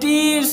30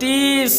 30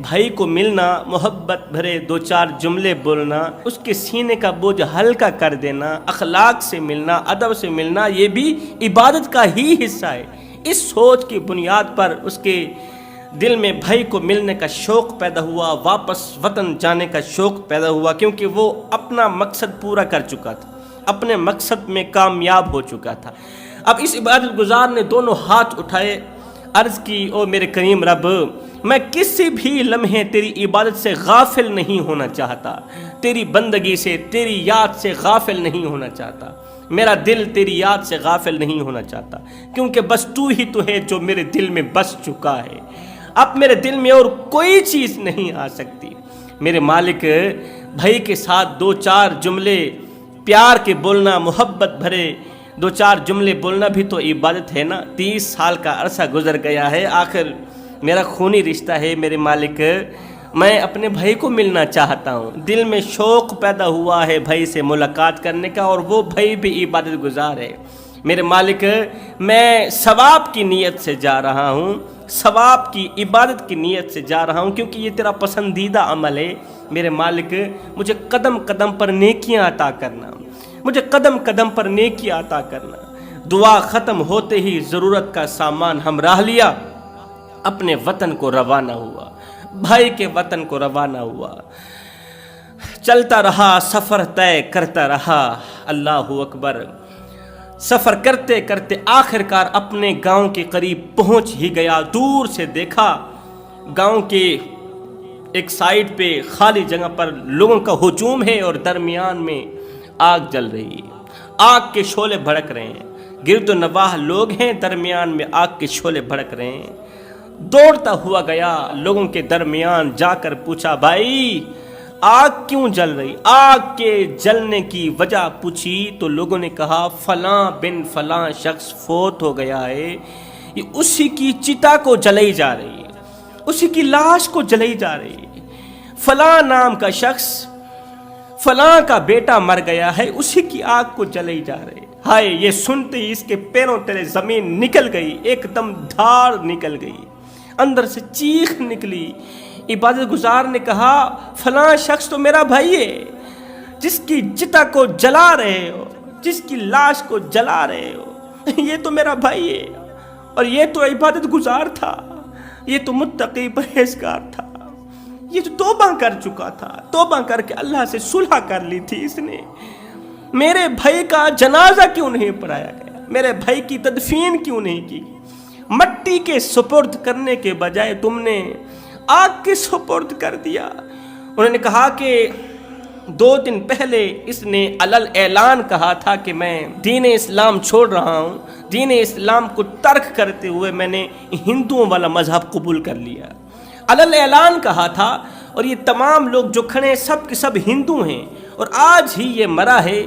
بھائی کو ملنا، محبت بھرے دو چار جملے بولنا، اس کے سینے کا بوجھ ہلکا کر دینا، اخلاق سے ملنا، ادب سے ملنا، یہ بھی عبادت کا ہی حصہ ہے۔ اس سوچ کی بنیاد پر اس کے دل میں بھائی کو ملنے کا شوق پیدا ہوا، واپس وطن جانے کا شوق پیدا ہوا، کیونکہ وہ اپنا مقصد پورا کر چکا تھا، اپنے مقصد میں کامیاب ہو چکا تھا۔ اب اس عبادت گزار نے دونوں ہاتھ اٹھائے، عرض کی، او میرے کریم رب، میں کسی بھی لمحے تیری عبادت سے غافل نہیں ہونا چاہتا، تیری بندگی سے، تیری یاد سے غافل نہیں ہونا چاہتا، میرا دل تیری یاد سے غافل نہیں ہونا چاہتا، کیونکہ بس تو ہی تو ہے جو میرے دل میں بس چکا ہے، اب میرے دل میں اور کوئی چیز نہیں آ سکتی۔ میرے مالک، بھائی کے ساتھ دو چار جملے پیار کے بولنا، محبت بھرے دو چار جملے بولنا بھی تو عبادت ہے نا۔ 30 سال کا عرصہ گزر گیا ہے، آخر میرا خونی رشتہ ہے میرے مالک، میں اپنے بھائی کو ملنا چاہتا ہوں، دل میں شوق پیدا ہوا ہے بھائی سے ملاقات کرنے کا، اور وہ بھائی بھی عبادت گزار ہے۔ میرے مالک، میں ثواب کی نیت سے جا رہا ہوں، ثواب کی عبادت کی نیت سے جا رہا ہوں، کیونکہ یہ تیرا پسندیدہ عمل ہے۔ میرے مالک، مجھے قدم قدم پر نیکیاں عطا کرنا، مجھے قدم قدم پر نیکیاں عطا کرنا۔ دعا ختم ہوتے ہی ضرورت کا سامان ہمراہ لیا، اپنے وطن کو روانہ ہوا، بھائی کے وطن کو روانہ ہوا، چلتا رہا، سفر طے کرتا رہا۔ اللہ اکبر۔ سفر کرتے کرتے آخر کار اپنے گاؤں کے قریب پہنچ ہی گیا۔ دور سے دیکھا گاؤں کے ایک سائیڈ پہ خالی جگہ پر لوگوں کا ہجوم ہے، اور درمیان میں آگ جل رہی ہے، آگ کے شعلے بھڑک رہے ہیں، گرد و نواح لوگ ہیں، درمیان میں آگ کے شعلے بھڑک رہے ہیں۔ دوڑتا ہوا گیا، لوگوں کے درمیان جا کر پوچھا، بھائی آگ کیوں جل رہی؟ آگ کے جلنے کی وجہ پوچھی تو لوگوں نے کہا، فلاں بن فلاں شخص فوت ہو گیا ہے، یہ اسی کی چتا کو جلائی جا رہی ہے، اسی کی لاش کو جلائی جا رہی ہے، فلاں نام کا شخص، فلاں کا بیٹا مر گیا ہے، اسی کی آگ کو جلائی جا رہی ہے۔ ہائے، یہ سنتے ہی اس کے پیروں تلے زمین نکل گئی، ایک دم دھاڑ نکل گئی، اندر سے چیخ نکلی۔ عبادت گزار نے کہا، فلاں شخص تو میرا بھائی ہے، جس کی چتا کو جلا رہے ہو، جس کی لاش کو جلا رہے ہو، یہ تو میرا بھائی ہے، اور یہ تو عبادت گزار تھا، یہ تو متقی پرہیزگار تھا، یہ تو توبہ کر چکا تھا، توبہ کر کے اللہ سے صلح کر لی تھی اس نے۔ میرے بھائی کا جنازہ کیوں نہیں پڑھایا گیا؟ میرے بھائی کی تدفین کیوں نہیں کی؟ مٹی کے سپرد کرنے کے بجائے تم نے آگ کے سپرد کر دیا۔ انہوں نے کہا کہ 2 دن پہلے اس نے علل اعلان کہا تھا کہ میں دین اسلام چھوڑ رہا ہوں، دین اسلام کو ترک کرتے ہوئے میں نے ہندوؤں والا مذہب قبول کر لیا، علل اعلان کہا تھا، اور یہ تمام لوگ جو کھڑے ہیں سب کے سب ہندو ہیں، اور آج ہی یہ مرا ہے،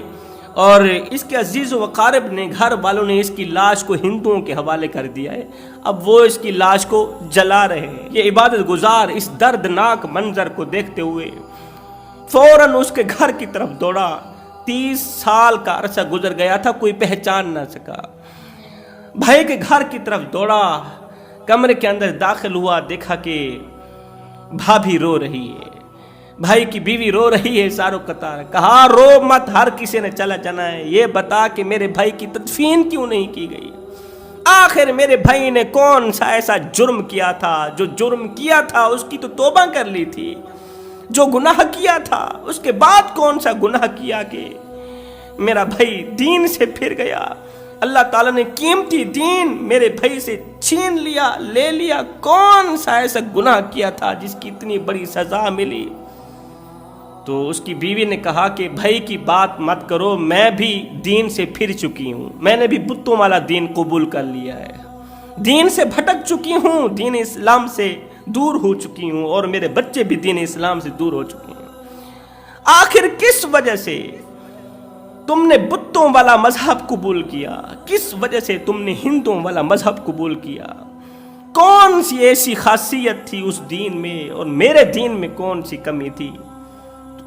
اور اس کے عزیز و اقارب نے، گھر والوں نے اس کی لاش کو ہندوؤں کے حوالے کر دیا ہے، اب وہ اس کی لاش کو جلا رہے ہیں۔ یہ عبادت گزار اس دردناک منظر کو دیکھتے ہوئے فوراً اس کے گھر کی طرف دوڑا۔ 30 سال کا عرصہ گزر گیا تھا، کوئی پہچان نہ سکا۔ بھائی کے گھر کی طرف دوڑا، کمرے کے اندر داخل ہوا، دیکھا کہ بھابھی رو رہی ہے، بھائی کی بیوی رو رہی ہے، ساروں قطار۔ کہا، رو مت، ہر کسی نے چلا جانا ہے، یہ بتا کہ میرے بھائی کی تدفین کیوں نہیں کی گئی؟ آخر میرے بھائی نے کون سا ایسا جرم کیا تھا؟ جو جرم کیا تھا اس کی تو توبہ کر لی تھی، جو گناہ کیا تھا اس کے بعد کون سا گناہ کیا کہ میرا بھائی دین سے پھر گیا؟ اللہ تعالیٰ نے قیمتی دین میرے بھائی سے چھین لیا، لے لیا، کون سا ایسا گناہ کیا تھا جس کی اتنی بڑی سزا ملی؟ تو اس کی بیوی نے کہا کہ بھائی کی بات مت کرو، میں بھی دین سے پھر چکی ہوں، میں نے بھی بتوں والا دین قبول کر لیا ہے، دین سے بھٹک چکی ہوں، دین اسلام سے دور ہو چکی ہوں، اور میرے بچے بھی دین اسلام سے دور ہو چکے ہیں۔ آخر کس وجہ سے تم نے بتوں والا مذہب قبول کیا؟ کس وجہ سے تم نے ہندوؤں والا مذہب قبول کیا؟ کون سی ایسی خاصیت تھی اس دین میں، اور میرے دین میں کون سی کمی تھی؟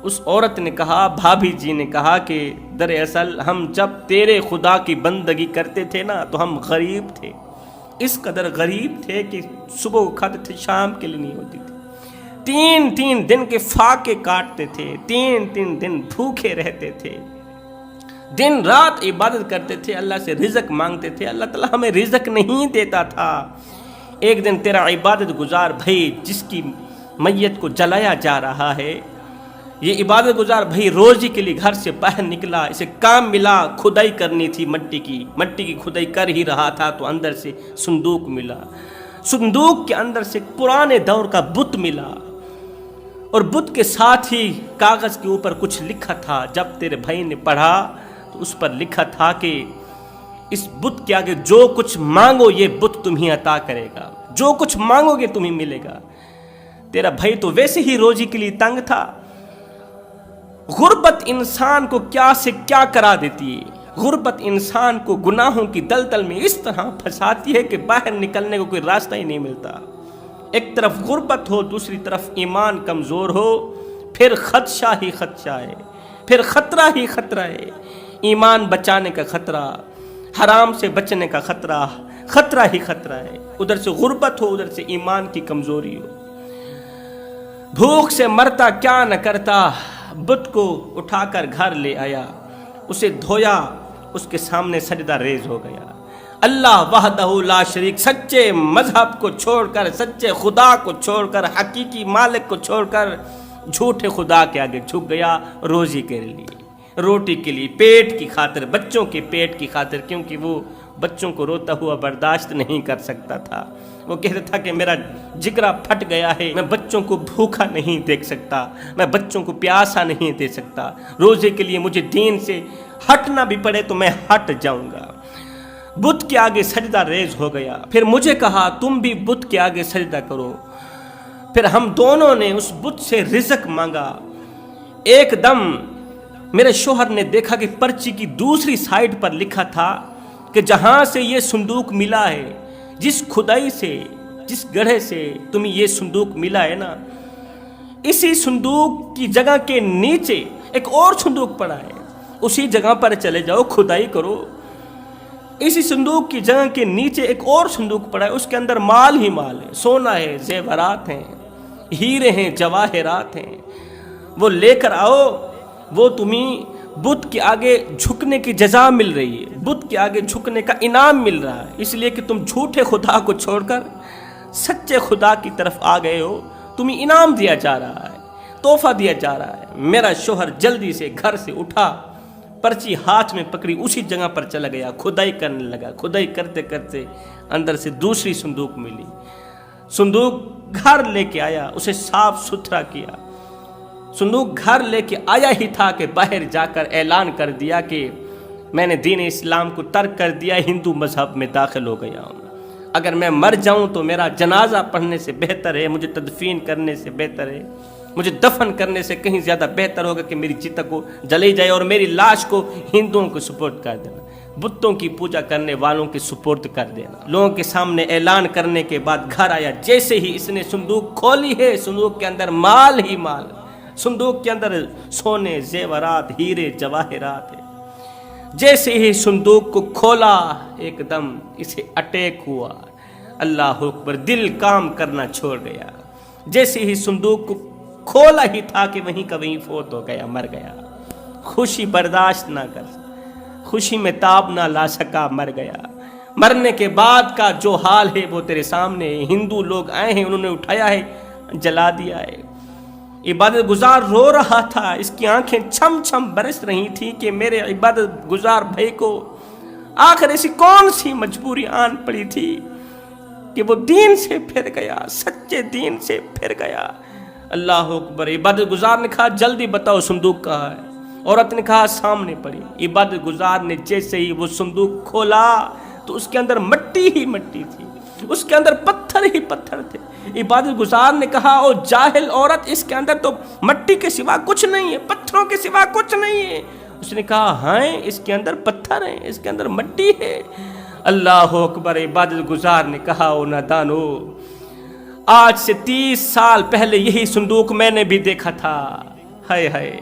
اس عورت نے کہا، بھابھی جی نے کہا کہ دراصل ہم جب تیرے خدا کی بندگی کرتے تھے نا تو ہم غریب تھے، اس قدر غریب تھے کہ صبح کو کھاتے تھے، شام کے لیے نہیں ہوتی تھی، 3 دن کے فاقے کاٹتے تھے، 3 دن بھوکے رہتے تھے، دن رات عبادت کرتے تھے، اللہ سے رزق مانگتے تھے، اللہ تعالیٰ ہمیں رزق نہیں دیتا تھا۔ ایک دن تیرا عبادت گزار بھائی جس کی میت کو جلایا جا رہا ہے، یہ عبادت گزار بھائی روزی کے لیے گھر سے باہر نکلا، اسے کام ملا، کھدائی کرنی تھی مٹی کی کھدائی کر ہی رہا تھا تو اندر سے صندوق ملا، صندوق کے اندر سے پرانے دور کا بت ملا، اور بت کے ساتھ ہی کاغذ کے اوپر کچھ لکھا تھا۔ جب تیرے بھائی نے پڑھا تو اس پر لکھا تھا کہ اس بت کے آگے جو کچھ مانگو یہ بت تمہیں عطا کرے گا، جو کچھ مانگو گے تمہیں ملے گا۔ تیرا بھائی تو ویسے ہی روزی کے لیے تنگ تھا۔ غربت انسان کو کیا سے کیا کرا دیتی ہے، غربت انسان کو گناہوں کی دلدل میں اس طرح پھنساتی ہے کہ باہر نکلنے کو کوئی راستہ ہی نہیں ملتا۔ ایک طرف غربت ہو، دوسری طرف ایمان کمزور ہو، پھر خدشہ ہی خدشہ ہے، پھر خطرہ ہی خطرہ ہے۔ ایمان بچانے کا خطرہ، حرام سے بچنے کا خطرہ، خطرہ ہی خطرہ ہے۔ ادھر سے غربت ہو، ادھر سے ایمان کی کمزوری ہو۔ بھوک سے مرتا کیا نہ کرتا، بت کو اٹھا کر گھر لے آیا، اسے دھویا، اس کے سامنے سجدہ ریز ہو گیا۔ اللہ وحدہ لا شریک، سچے مذہب کو چھوڑ کر، سچے خدا کو چھوڑ کر، حقیقی مالک کو چھوڑ کر جھوٹے خدا کے آگے جھک گیا، روزی کے لیے، روٹی کے لیے، پیٹ کی خاطر، بچوں کے پیٹ کی خاطر، کیونکہ وہ بچوں کو روتا ہوا برداشت نہیں کر سکتا تھا۔ وہ کہتا تھا کہ میرا جگرا پھٹ گیا ہے، میں بچوں کو بھوکا نہیں دیکھ سکتا، میں بچوں کو پیاسا نہیں دے سکتا، روزے کے لیے مجھے دین سے ہٹنا بھی پڑے تو میں ہٹ جاؤں گا۔ بت کے آگے سجدہ ریز ہو گیا، پھر مجھے کہا تم بھی بت کے آگے سجدہ کرو، پھر ہم دونوں نے اس بت سے رزق مانگا۔ ایک دم میرے شوہر نے دیکھا کہ پرچی کی دوسری سائٹ پر لکھا تھا کہ جہاں سے یہ صندوق ملا ہے، جس کھدائی سے، جس گڑھے سے تمہیں یہ صندوق ملا ہے نا، اسی صندوق کی جگہ کے نیچے ایک اور صندوق پڑا ہے، اسی جگہ پر چلے جاؤ، کھدائی کرو۔ اسی صندوق کی جگہ کے نیچے ایک اور صندوق پڑا ہے، اس کے اندر مال ہی مال ہے، سونا ہے، زیورات ہیں، ہیرے ہیں، جواہرات ہیں، وہ لے کر آؤ، وہ تمہیں بت کے آگے جھکنے کی جزا مل رہی ہے، بت کے آگے جھکنے کا انعام مل رہا ہے، اس لیے کہ تم جھوٹے خدا کو چھوڑ کر سچے خدا کی طرف آ گئے ہو، تمہیں انعام دیا جا رہا ہے، تحفہ دیا جا رہا ہے۔ میرا شوہر جلدی سے گھر سے اٹھا، پرچی ہاتھ میں پکڑی، اسی جگہ پر چلا گیا، کھدائی کرنے لگا۔ کھدائی کرتے کرتے اندر سے دوسری صندوق ملی، صندوق گھر لے کے آیا، اسے صاف ستھرا کیا۔ صندوق گھر لے کے آیا ہی تھا کہ باہر جا کر اعلان کر دیا کہ میں نے دین اسلام کو ترک کر دیا، ہندو مذہب میں داخل ہو گیا ہوں۔ اگر میں مر جاؤں تو میرا جنازہ پڑھنے سے بہتر ہے، مجھے تدفین کرنے سے بہتر ہے، مجھے دفن کرنے سے کہیں زیادہ بہتر ہوگا کہ میری چتا کو جلی جائے اور میری لاش کو ہندوؤں کو سپورٹ کر دینا، بتوں کی پوجا کرنے والوں کے سپورٹ کر دینا۔ لوگوں کے سامنے اعلان کرنے کے بعد گھر آیا، جیسے ہی اس نے صندوق کھولی ہے، صندوق کے اندر مال ہی مال، صندوق کے اندر سونے، زیورات، ہیرے، جواہرات ہے۔ جیسے ہی صندوق کو کھولا، ایک دم اسے اٹیک ہوا، اللہ اکبر، دل کام کرنا چھوڑ گیا۔ جیسے ہی صندوق کو کھولا ہی تھا کہ وہیں کا وہیں فوت ہو گیا، مر گیا۔ خوشی برداشت نہ کر، خوشی میں تاب نہ لا سکا، مر گیا۔ مرنے کے بعد کا جو حال ہے وہ تیرے سامنے ہے۔ ہندو لوگ آئے ہیں، انہوں نے اٹھایا ہے، جلا دیا ہے۔ عبادت گزار رو رہا تھا، اس کی آنکھیں چھم چھم برس رہی تھی کہ میرے عبادت گزار بھائی کو آخر ایسی کون سی مجبوری آن پڑی تھی کہ وہ دین سے پھر گیا، سچے دین سے پھر گیا۔ اللہ اکبر۔ عبادت گزار نے کہا جلدی بتاؤ صندوق کہاں ہے؟ عورت نے کہا سامنے پڑی۔ عبادت گزار نے جیسے ہی وہ صندوق کھولا تو اس کے اندر مٹی ہی مٹی تھی، اس کے اندر پتھر ہی پتھر تھے۔ عبادت گزار نے کہا او جاہل عورت، اس کے اندر تو مٹی کے سوا کچھ نہیں ہے، پتھروں کے سوا کچھ نہیں ہے۔ اس نے کہا ہاں، اس کے اندر پتھر ہیں، اس کے اندر مٹی ہے۔ اللہ اکبر۔ عبادت گزار نے کہا او نادانو، آج سے 30 سال پہلے یہی صندوق میں نے بھی دیکھا تھا، ہائے ہائے،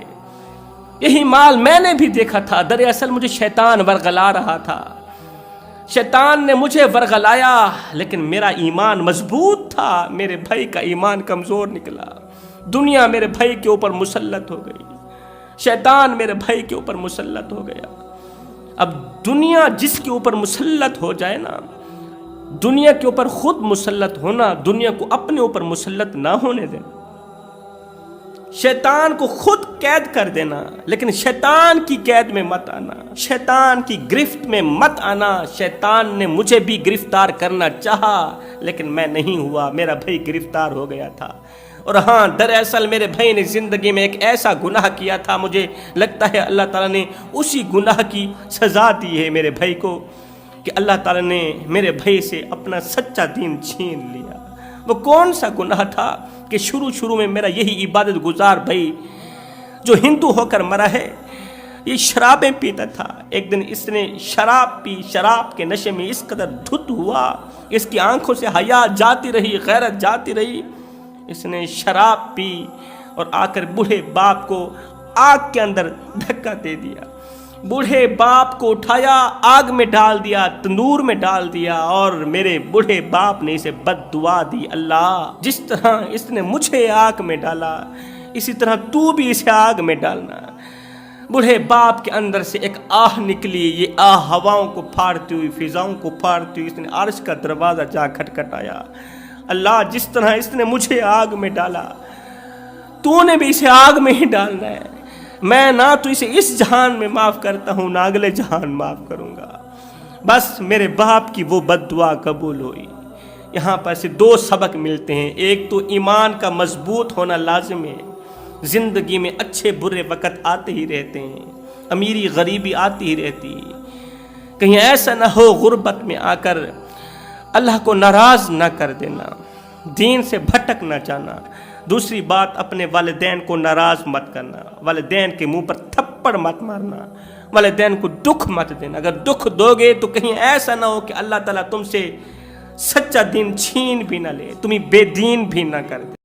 یہی مال میں نے بھی دیکھا تھا۔ دراصل مجھے شیطان ورغلا رہا تھا، شیطان نے مجھے ورغلایا، لیکن میرا ایمان مضبوط تھا، میرے بھائی کا ایمان کمزور نکلا۔ دنیا میرے بھائی کے اوپر مسلط ہو گئی، شیطان میرے بھائی کے اوپر مسلط ہو گیا۔ اب دنیا جس کے اوپر مسلط ہو جائے نا، دنیا کے اوپر خود مسلط ہونا، دنیا کو اپنے اوپر مسلط نہ ہونے دینا، شیطان کو خود قید کر دینا، لیکن شیطان کی قید میں مت آنا، شیطان کی گرفت میں مت آنا۔ شیطان نے مجھے بھی گرفتار کرنا چاہا لیکن میں نہیں ہوا، میرا بھائی گرفتار ہو گیا تھا۔ اور ہاں، دراصل میرے بھائی نے زندگی میں ایک ایسا گناہ کیا تھا، مجھے لگتا ہے اللہ تعالیٰ نے اسی گناہ کی سزا دی ہے میرے بھائی کو، کہ اللہ تعالیٰ نے میرے بھائی سے اپنا سچا دین چھین لیا۔ وہ کون سا گناہ تھا کہ شروع میں میرا یہی عبادت گزار بھائی جو ہندو ہو کر مرا ہے، یہ شرابیں پیتا تھا۔ ایک دن اس نے شراب پی، شراب کے نشے میں اس قدر دھت ہوا، اس کی آنکھوں سے حیا جاتی رہی، غیرت جاتی رہی۔ اس نے شراب پی اور آ کر بوڑھے باپ کو آگ کے اندر دھکا دے دیا، بوڑھے باپ کو اٹھایا، آگ میں ڈال دیا، تندور میں ڈال دیا، اور میرے بوڑھے باپ نے اسے بد دعا دی، اللہ جس طرح اس نے مجھے آگ میں ڈالا اسی طرح تو بھی اسے آگ میں ڈالنا۔ بوڑھے باپ کے اندر سے ایک آہ نکلی، یہ آہ ہواؤں کو پھاڑتی ہوئی، فضاؤں کو پھاڑتی ہوئی اس نے عرش کا دروازہ جا کھٹکھٹایا، اللہ جس طرح اس نے مجھے آگ میں ڈالا تو نے بھی اسے آگ میں ہی ڈالنا ہے۔ میں نہ تو اسے اس جہان میں معاف کرتا ہوں، نہ اگلے جہان معاف کروں گا۔ بس میرے باپ کی وہ بد دعا قبول ہوئی۔ یہاں پر سے دو سبق ملتے ہیں، ایک تو ایمان کا مضبوط ہونا لازم ہے۔ زندگی میں اچھے برے وقت آتے ہی رہتے ہیں، امیری غریبی آتی ہی رہتی، کہیں ایسا نہ ہو غربت میں آ کر اللہ کو ناراض نہ کر دینا، دین سے بھٹک نہ جانا۔ دوسری بات، اپنے والدین کو ناراض مت کرنا، والدین کے منہ پر تھپڑ مت مارنا، والدین کو دکھ مت دینا۔ اگر دکھ دو گے تو کہیں ایسا نہ ہو کہ اللہ تعالیٰ تم سے سچا دین چھین بھی نہ لے، تمہیں بے دین بھی نہ کر دے۔